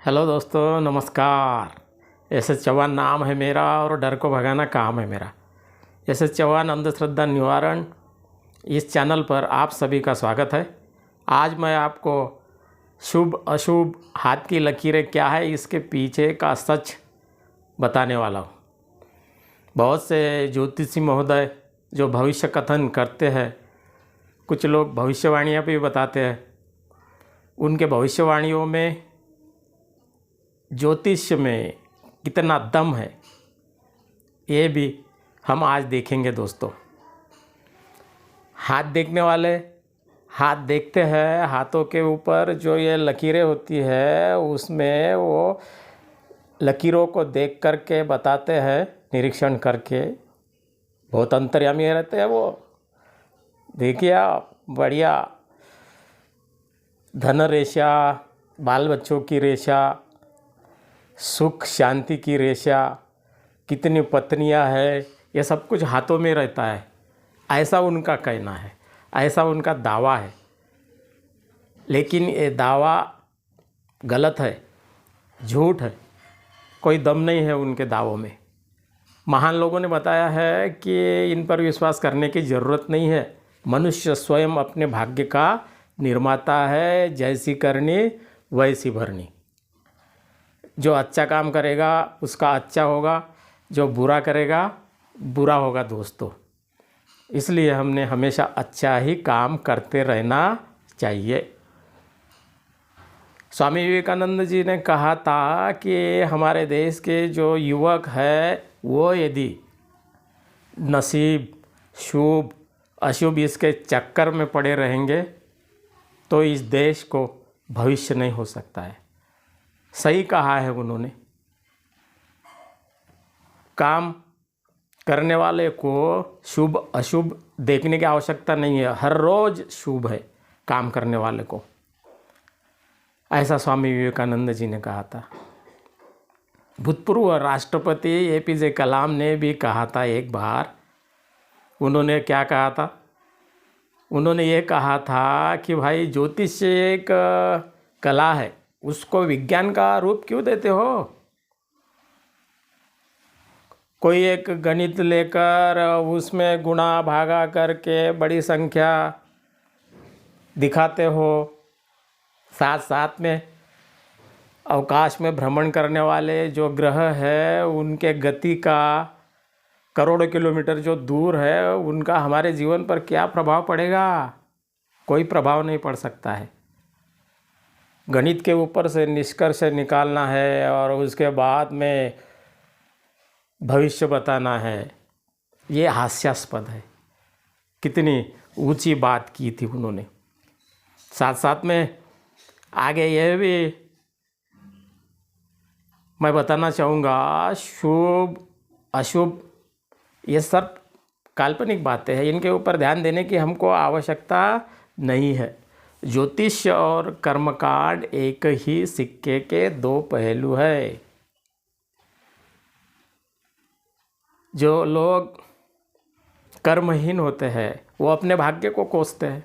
Hello दोस्तों, नमस्कार। S S Chauhan नाम है मेरा और डर को भगाना काम है मेरा। एस एस चौहान अंधश्रद्धा निवारण, इस चैनल पर आप सभी का स्वागत है। आज मैं आपको शुभ अशुभ हाथ की लकीरें क्या है इसके पीछे का सच बताने वाला हूँ। बहुत से ज्योतिषी महोदय जो भविष्य कथन करते हैं, कुछ लोग भविष्यवाणियाँ भी बताते हैं। उनके भविष्यवाणियों में ज्योतिष में कितना दम है ये भी हम आज देखेंगे दोस्तों। हाथ देखने वाले हाथ देखते हैं, हाथों के ऊपर जो ये लकीरें होती है उसमें वो लकीरों को देख करके बताते हैं, निरीक्षण करके। बहुत अंतर्यामी रहते हैं वो। देखिए आप, बढ़िया धन रेशा, बाल बच्चों की रेशा, सुख शांति की रेशा, कितनी पत्नियां है, ये सब कुछ हाथों में रहता है। ऐसा उनका कहना है, ऐसा उनका दावा है। लेकिन ये दावा गलत है, झूठ है। कोई दम नहीं है उनके दावों में। महान लोगों ने बताया है कि इन पर विश्वास करने की ज़रूरत नहीं है। मनुष्य स्वयं अपने भाग्य का निर्माता है। जैसी करनी वैसी भरनी। जो अच्छा काम करेगा उसका अच्छा होगा, जो बुरा करेगा बुरा होगा दोस्तों। इसलिए हमने हमेशा अच्छा ही काम करते रहना चाहिए। स्वामी विवेकानंद जी ने कहा था कि हमारे देश के जो युवक है वो यदि नसीब, शुभ अशुभ इसके चक्कर में पड़े रहेंगे तो इस देश को भविष्य नहीं हो सकता है। सही कहा है उन्होंने। काम करने वाले को शुभ अशुभ देखने की आवश्यकता नहीं है। हर रोज़ शुभ है काम करने वाले को। ऐसा स्वामी विवेकानंद जी ने कहा था। भूतपूर्व राष्ट्रपति एपीजे कलाम ने भी कहा था एक बार। उन्होंने क्या कहा था? उन्होंने ये कहा था कि भाई ज्योतिष एक कला है, उसको विज्ञान का रूप क्यों देते हो? कोई एक गणित लेकर उसमें गुणा भागा करके बड़ी संख्या दिखाते हो। साथ साथ में अवकाश में भ्रमण करने वाले जो ग्रह है उनके गति का करोड़ों किलोमीटर जो दूर है उनका हमारे जीवन पर क्या प्रभाव पड़ेगा? कोई प्रभाव नहीं पड़ सकता है। गणित के ऊपर से निष्कर्ष निकालना है और उसके बाद में भविष्य बताना है, ये हास्यास्पद है। कितनी ऊंची बात की थी उन्होंने। साथ साथ में आगे यह भी मैं बताना चाहूँगा, शुभ अशुभ ये सब काल्पनिक बातें हैं। इनके ऊपर ध्यान देने की हमको आवश्यकता नहीं है। ज्योतिष और कर्मकांड एक ही सिक्के के दो पहलू है। जो लोग कर्महीन होते हैं वो अपने भाग्य को कोसते हैं,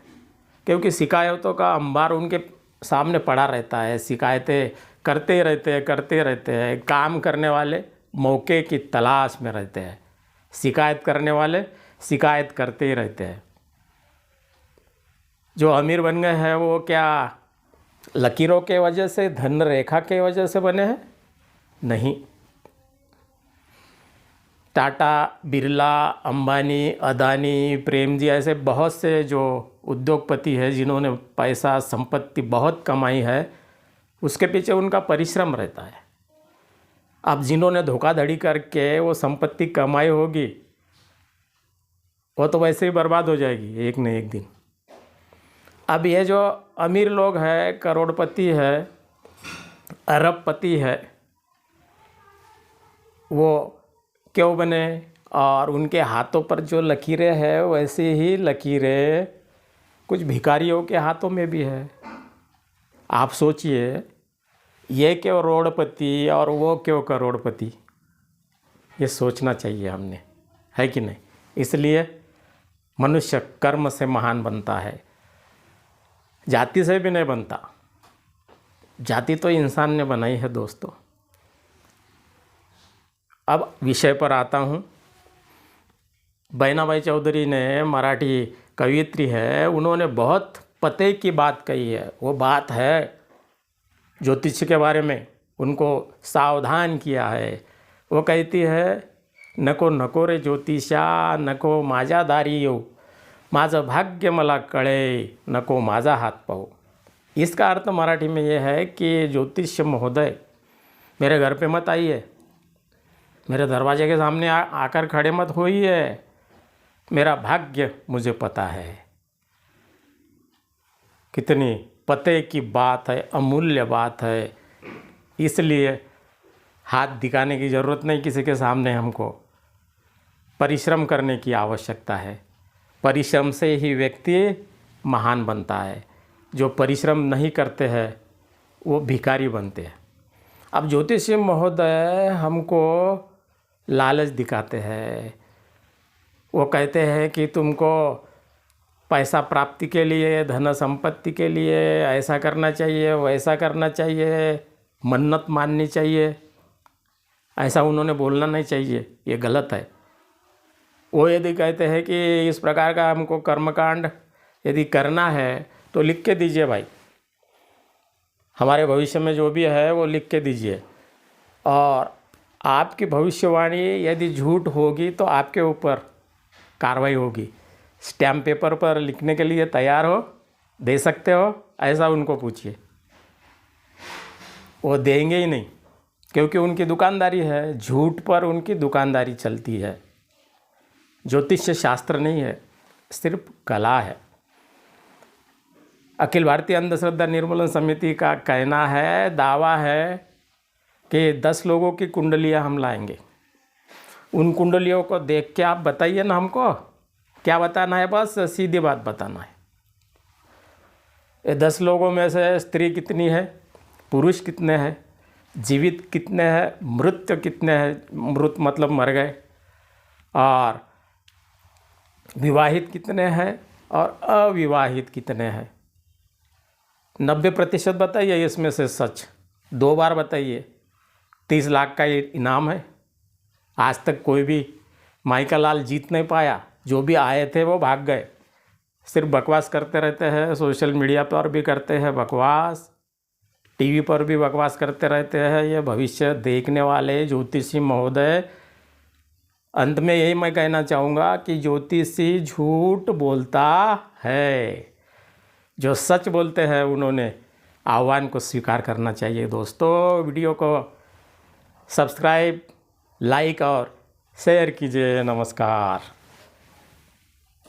क्योंकि शिकायतों का अंबार उनके सामने पड़ा रहता है। शिकायतें करते रहते हैं। काम करने वाले मौके की तलाश में रहते हैं। शिकायत करने वाले शिकायत करते ही रहते हैं। जो अमीर बन गए हैं वो क्या लकीरों के वजह से, धन रेखा के वजह से बने हैं? नहीं। टाटा, बिरला, अंबानी, अदानी, प्रेम जी ऐसे बहुत से जो उद्योगपति हैं जिन्होंने पैसा संपत्ति बहुत कमाई है, उसके पीछे उनका परिश्रम रहता है। अब जिन्होंने धोखाधड़ी करके वो संपत्ति कमाई होगी वो तो वैसे ही बर्बाद हो जाएगी एक न एक दिन। अब ये जो अमीर लोग हैं, करोड़पति है, अरबपति है, वो क्यों बने? और उनके हाथों पर जो लकीरें हैं वैसी ही लकीरें कुछ भिखारियों के हाथों में भी है। आप सोचिए, ये क्यों करोड़पति और वो क्यों करोड़पति? ये सोचना चाहिए हमने, है कि नहीं? इसलिए मनुष्य कर्म से महान बनता है, जाति से भी नहीं बनता। जाति तो इंसान ने बनाई है दोस्तों। अब विषय पर आता हूँ। बहनाबाई चौधरी ने, मराठी कवयित्री है, उन्होंने बहुत पते की बात कही है। वो बात है ज्योतिष के बारे में, उनको सावधान किया है। वो कहती है, नको रे ज्योतिषा, नको माझ्या दारी येऊ, माझं भाग्य मला कळे, नको माझा हात पाहू। इसका अर्थ मराठी में ये है कि ज्योतिष महोदय मेरे घर पे मत आइए, मेरे दरवाजे के सामने आकर खड़े मत होइए, मेरा भाग्य मुझे पता है। कितनी पते की बात है, अमूल्य बात है। इसलिए हाथ दिखाने की ज़रूरत नहीं किसी के सामने, हमको परिश्रम करने की आवश्यकता है। परिश्रम से ही व्यक्ति महान बनता है। जो परिश्रम नहीं करते हैं वो भिखारी बनते हैं। अब ज्योतिषी महोदय हमको लालच दिखाते हैं। वो कहते हैं कि तुमको पैसा प्राप्ति के लिए, धन संपत्ति के लिए ऐसा करना चाहिए, वैसा करना चाहिए, मन्नत माननी चाहिए। ऐसा उन्होंने बोलना नहीं चाहिए, ये गलत है। वो यदि कहते हैं कि इस प्रकार का हमको कर्मकांड यदि करना है तो लिख के दीजिए भाई, हमारे भविष्य में जो भी है वो लिख के दीजिए। और आपकी भविष्यवाणी यदि झूठ होगी तो आपके ऊपर कार्रवाई होगी। स्टैम्प पेपर पर लिखने के लिए तैयार हो, दे सकते हो, ऐसा उनको पूछिए। वो देंगे ही नहीं, क्योंकि उनकी दुकानदारी है, झूठ पर उनकी दुकानदारी चलती है। ज्योतिष शास्त्र नहीं है, सिर्फ कला है। अखिल भारतीय अंधश्रद्धा निर्मूलन समिति का कहना है, दावा है कि 10 लोगों की कुंडलियां हम लाएंगे। उन कुंडलियों को देख के आप बताइए ना हमको, क्या बताना है, बस सीधी बात बताना है। ये 10 लोगों में से स्त्री कितनी है, पुरुष कितने हैं, जीवित कितने हैं, मृत कितने हैं, मृत मतलब मर गए, और विवाहित कितने हैं और अविवाहित कितने हैं। 90% बताइए इसमें से सच। 2 बार बताइए। 30 लाख का ये इनाम है। आज तक कोई भी माइका लाल जीत नहीं पाया। जो भी आए थे वो भाग गए। सिर्फ बकवास करते रहते हैं, सोशल मीडिया पर भी करते हैं बकवास, टीवी पर भी बकवास करते रहते हैं। ये भविष्य देखने वाले ज्योतिषी महोदय, अंत में यही मैं कहना चाहूँगा कि ज्योतिषी झूठ बोलता है। जो सच बोलते हैं उन्होंने आह्वान को स्वीकार करना चाहिए। दोस्तों, वीडियो को सब्सक्राइब, लाइक और शेयर कीजिए। नमस्कार।